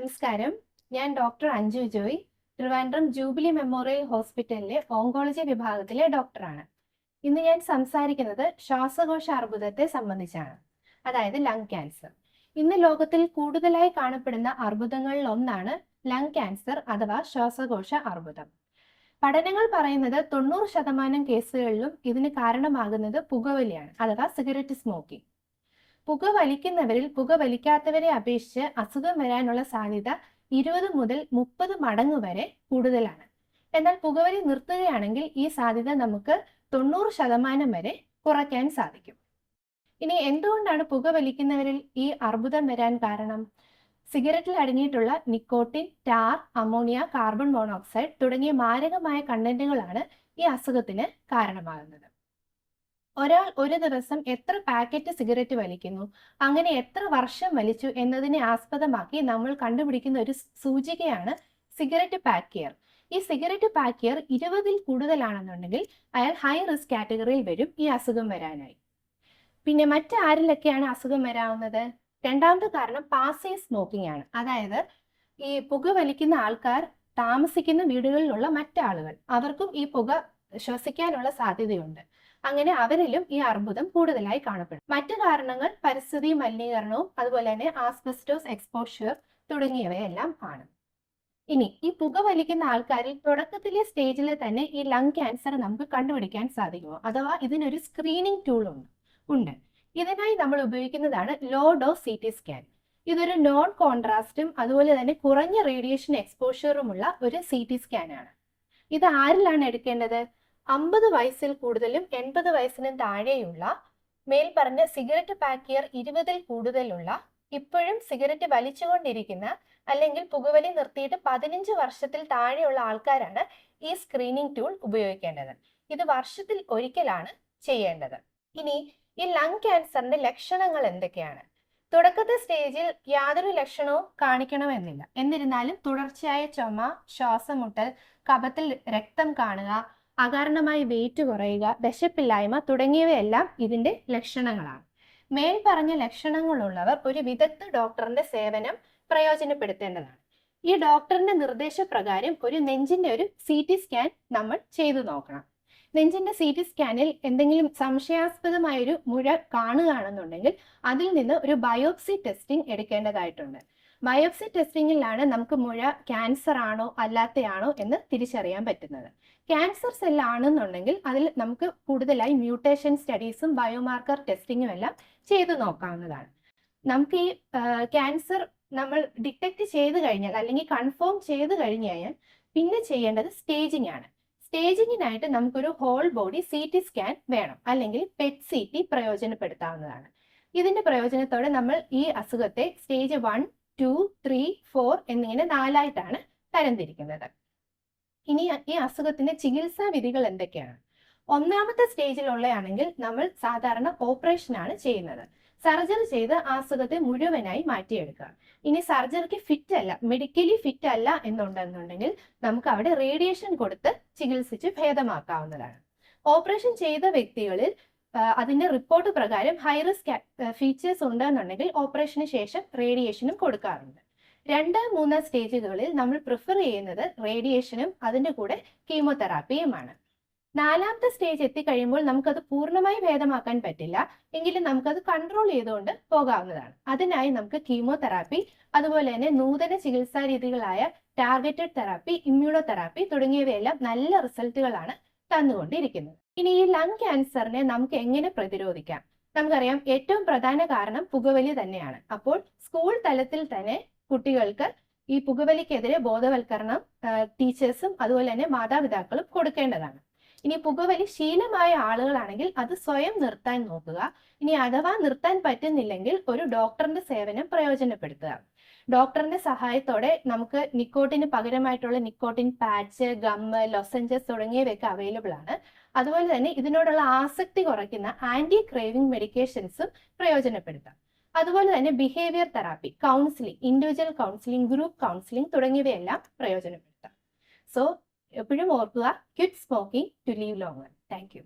നമസ്കാരം. ഞാൻ doctor Anju Joy, Trivandrum jubilee memorial ഹോസ്പിറ്റലിലെ ഓങ്കോളജി വിഭാഗത്തിലെ ഡോക്ടറാണ്. ഇന്ന് ഞാൻ സംസാരിക്കുന്നത് ശ്വാസകോശ അർബുദത്തെ സംബന്ധിച്ചാണ്, അതായത് ലങ് ക്യാൻസർ. ഇന്ന് ലോകത്തിൽ കൂടുതലായി കാണപ്പെടുന്ന അർബുദങ്ങളിൽ ഒന്നാണ് ലങ് ക്യാൻസർ അഥവാ ശ്വാസകോശ അർബുദം. പഠനങ്ങൾ പറയുന്നത് 90% കേസുകളിലും ഇതിന് കാരണമാകുന്നത് പുകവലിയാണ്, അഥവാ സിഗരറ്റ് സ്മോക്കിംഗ്. പുക വലിക്കുന്നവരിൽ പുക വലിക്കാത്തവരെ അപേക്ഷിച്ച് അസുഖം വരാനുള്ള സാധ്യത 20 മുതൽ 30 മടങ്ങ് വരെ കൂടുതലാണ്. എന്നാൽ പുകവലി നിർത്തുകയാണെങ്കിൽ ഈ സാധ്യത നമുക്ക് 90% വരെ കുറയ്ക്കാൻ സാധിക്കും. ഇനി എന്തുകൊണ്ടാണ് പുക വലിക്കുന്നവരിൽ ഈ അർബുദം വരാൻ കാരണം? സിഗരറ്റിൽ അടങ്ങിയിട്ടുള്ള nicotine, tar, ammonia, carbon monoxide തുടങ്ങിയ മാരകമായ കണ്ടന്റുകളാണ് ഈ അസുഖത്തിന് കാരണമാകുന്നത്. ഒരാൾ ഒരു ദിവസം എത്ര പാക്കറ്റ് സിഗരറ്റ് വലിക്കുന്നു, അങ്ങനെ എത്ര വർഷം വലിച്ചു എന്നതിനെ ആസ്പദമാക്കി നമ്മൾ കണ്ടുപിടിക്കുന്ന ഒരു സൂചികയാണ് സിഗരറ്റ് പാക്ക് ഇയർ. ഈ സിഗരറ്റ് പാക്ക് ഇയർ 20-ൽ കൂടുതലാണെന്നുണ്ടെങ്കിൽ അയാൾ ഹൈ റിസ്ക് കാറ്റഗറിയിൽ വരും ഈ അസുഖം വരാനായി. പിന്നെ മറ്റാരിലൊക്കെയാണ് അസുഖം വരാവുന്നത്? രണ്ടാമത്തെ കാരണം പാസീവ് സ്മോക്കിംഗ് ആണ്. അതായത് ഈ പുക വലിക്കുന്ന ആൾക്കാർ താമസിക്കുന്ന വീടുകളിലുള്ള മറ്റാളുകൾ, അവർക്കും ഈ പുക ശ്വസിക്കാനുള്ള സാധ്യതയുണ്ട്. അങ്ങനെ അവരിലും ഈ അർബുദം കൂടുതലായി കാണപ്പെടും. മറ്റു കാരണങ്ങൾ പരിസ്ഥിതി മലിനീകരണവും അതുപോലെ തന്നെ ആസ്ബസ്റ്റോസ് എക്സ്പോഷർ തുടങ്ങിയവയെല്ലാം ആണ്. ഇനി ഈ പുക വലിക്കുന്ന ആൾക്കാരിൽ തുടക്കത്തിലെ സ്റ്റേജിൽ തന്നെ ഈ ലങ് ക്യാൻസർ നമുക്ക് കണ്ടുപിടിക്കാൻ സാധിക്കുമോ? അഥവാ ഇതിനൊരു സ്ക്രീനിങ് ടൂൾ ഉണ്ട്. ഇതിനായി നമ്മൾ ഉപയോഗിക്കുന്നതാണ് ലോ ഡോസ് CT സ്കാൻ. ഇതൊരു നോൺ കോൺട്രാസ്റ്റും അതുപോലെ തന്നെ കുറഞ്ഞ റേഡിയേഷൻ എക്സ്പോഷറുമുള്ള ഒരു CT സ്കാൻ ആണ്. ഇത് ആരിലാണ് എടുക്കേണ്ടത്? 50 വയസ്സിൽ കൂടുതലും 80 വയസ്സിനും താഴെയുള്ള, മേൽപ്പറഞ്ഞ സിഗരറ്റ് പാക്ക് ഇയർ 20-ൽ കൂടുതലുള്ള, ഇപ്പോഴും സിഗരറ്റ് വലിച്ചുകൊണ്ടിരിക്കുന്ന അല്ലെങ്കിൽ പുകവലി നിർത്തിയിട്ട് 15 വർഷത്തിൽ താഴെയുള്ള ആൾക്കാരാണ് ഈ സ്ക്രീനിങ് ടൂൾ ഉപയോഗിക്കേണ്ടത്. ഇത് വർഷത്തിൽ ഒരിക്കലാണ് ചെയ്യേണ്ടത്. ഇനി ഈ ലങ് ക്യാൻസറിന്റെ ലക്ഷണങ്ങൾ എന്തൊക്കെയാണ്? തുടക്കത്തെ സ്റ്റേജിൽ യാതൊരു ലക്ഷണവും കാണിക്കണമെന്നില്ല. എന്നിരുന്നാലും തുടർച്ചയായ ചുമ, ശ്വാസം മുട്ടൽ, കഫത്തിൽ രക്തം കാണുക, അകാരണമായി വെയിറ്റ് കുറയുക, വിശപ്പില്ലായ്മ തുടങ്ങിയവയെല്ലാം ഇതിന്റെ ലക്ഷണങ്ങളാണ്. മേൽപ്പറഞ്ഞ ലക്ഷണങ്ങളുള്ളവർ ഒരു വിദഗ്ധ ഡോക്ടറിന്റെ സേവനം പ്രയോജനപ്പെടുത്തേണ്ടതാണ്. ഈ ഡോക്ടറിന്റെ നിർദ്ദേശപ്രകാരം ഒരു നെഞ്ചിന്റെ ഒരു CT സ്കാൻ നമ്മൾ ചെയ്തു നോക്കണം. നെഞ്ചിന്റെ CT സ്കാനിൽ എന്തെങ്കിലും സംശയാസ്പദമായ ഒരു മുഴ കാണുകയാണെന്നുണ്ടെങ്കിൽ അതിൽ നിന്ന് ഒരു ബയോപ്സി ടെസ്റ്റിംഗ് എടുക്കേണ്ടതായിട്ടുണ്ട്. ബയോപ്സി ടെസ്റ്റിംഗിലാണ് നമുക്ക് മുഴ ക്യാൻസർ ആണോ അല്ലാത്തയാണോ എന്ന് തിരിച്ചറിയാൻ പറ്റുന്നത്. ക്യാൻസർ സെൽ ആണെന്നുണ്ടെങ്കിൽ അതിൽ നമുക്ക് കൂടുതലായി മ്യൂട്ടേഷൻ സ്റ്റഡീസും ബയോമാർക്കർ ടെസ്റ്റിങ്ങും എല്ലാം ചെയ്തു നോക്കാവുന്നതാണ്. നമുക്ക് ഈ ക്യാൻസർ നമ്മൾ ഡിറ്റക്ട് ചെയ്ത് കഴിഞ്ഞാൽ അല്ലെങ്കിൽ കൺഫേം ചെയ്ത് കഴിഞ്ഞാൽ പിന്നെ ചെയ്യേണ്ടത് സ്റ്റേജിംഗ് ആണ്. സ്റ്റേജിങ്ങിനായിട്ട് നമുക്കൊരു ഹോൾ ബോഡി CT സ്കാൻ വേണം, അല്ലെങ്കിൽ PET-CT പ്രയോജനപ്പെടുത്താവുന്നതാണ്. ഇതിന്റെ പ്രയോജനത്തോടെ നമ്മൾ ഈ അസുഖത്തെ സ്റ്റേജ് 1, 2, 3, 4 എന്നിങ്ങനെ 4ആയിട്ടാണ് തരംതിരിക്കുന്നത്. ഇനി ഈ അസുഖത്തിന്റെ ചികിത്സാ വിധികൾ എന്തൊക്കെയാണ്? ഒന്നാമത്തെ സ്റ്റേജിലുള്ളയാണെങ്കിൽ നമ്മൾ സാധാരണ ഓപ്പറേഷനാണ് ചെയ്യുന്നത്. സർജറി ചെയ്ത് ആ അസുഖത്തെ മുഴുവനായി മാറ്റിയെടുക്കുക. ഇനി സർജറിക്ക് ഫിറ്റ് അല്ല, മെഡിക്കലി ഫിറ്റ് അല്ല എന്നുണ്ടെന്നുണ്ടെങ്കിൽ നമുക്ക് അവിടെ റേഡിയേഷൻ കൊടുത്ത് ചികിത്സിച്ച് ഭേദമാക്കാവുന്നതാണ്. ഓപ്പറേഷൻ ചെയ്ത വ്യക്തികളിൽ അതിന്റെ റിപ്പോർട്ട് പ്രകാരം ഹൈ റിസ്ക് ഫീച്ചേഴ്സ് ഉണ്ടെന്നുണ്ടെങ്കിൽ ഓപ്പറേഷന് ശേഷം റേഡിയേഷനും കൊടുക്കാറുണ്ട്. 2, 3 സ്റ്റേജുകളിൽ നമ്മൾ പ്രിഫർ ചെയ്യുന്നത് റേഡിയേഷനും അതിന്റെ കൂടെ കീമോതെറാപ്പിയുമാണ്. 4ാമത്തെ സ്റ്റേജ് എത്തിക്കഴിയുമ്പോൾ നമുക്കത് പൂർണ്ണമായി ഭേദമാക്കാൻ പറ്റില്ല, എങ്കിലും നമുക്കത് കൺട്രോൾ ചെയ്തുകൊണ്ട് പോകാവുന്നതാണ്. അതിനായി നമുക്ക് കീമോതെറാപ്പി, അതുപോലെ തന്നെ നൂതന ചികിത്സാ രീതികളായ ടാർഗറ്റഡ് തെറാപ്പി, ഇമ്മ്യൂണോതെറാപ്പി തുടങ്ങിയവയെല്ലാം നല്ല റിസൾട്ടുകളാണ് തന്നുകൊണ്ടിരിക്കുന്നത്. ഇനി ഈ ലങ് ക്യാൻസറിനെ നമുക്ക് എങ്ങനെ പ്രതിരോധിക്കാം? നമുക്കറിയാം ഏറ്റവും പ്രധാന കാരണം പുകവലി തന്നെയാണ്. അപ്പോൾ സ്കൂൾ തലത്തിൽ തന്നെ കുട്ടികൾക്ക് ഈ പുകവലിക്കെതിരെ ബോധവൽക്കരണം ടീച്ചേഴ്സും അതുപോലെ തന്നെ മാതാപിതാക്കളും കൊടുക്കേണ്ടതാണ്. ഇനി പുകവലി ശീലമായ ആളുകളാണെങ്കിൽ അത് സ്വയം നിർത്താൻ നോക്കുക. ഇനി അഥവാ നിർത്താൻ പറ്റുന്നില്ലെങ്കിൽ ഒരു ഡോക്ടറിന്റെ സേവനം പ്രയോജനപ്പെടുത്തുക. ഡോക്ടറിന്റെ സഹായത്തോടെ നമുക്ക് നിക്കോട്ടിന് പകരമായിട്ടുള്ള നിക്കോട്ടിൻ പാച്ച്, ഗമ്മ്, ലൊസഞ്ചസ് തുടങ്ങിയവയൊക്കെ അവൈലബിൾ ആണ്. അതുപോലെ തന്നെ ഇതിനോടുള്ള ആസക്തി കുറയ്ക്കുന്ന ആന്റി ക്രേവിംഗ് മെഡിക്കേഷൻസും പ്രയോജനപ്പെടുത്താം. അതുപോലെ തന്നെ behaviour therapy, counselling, individual counselling, group counselling തുടങ്ങിയവയെല്ലാം പ്രയോജനപ്പെടുത്താം. സോ എപ്പോഴും ഓർക്കുക, quit smoking to live longer. Thank U.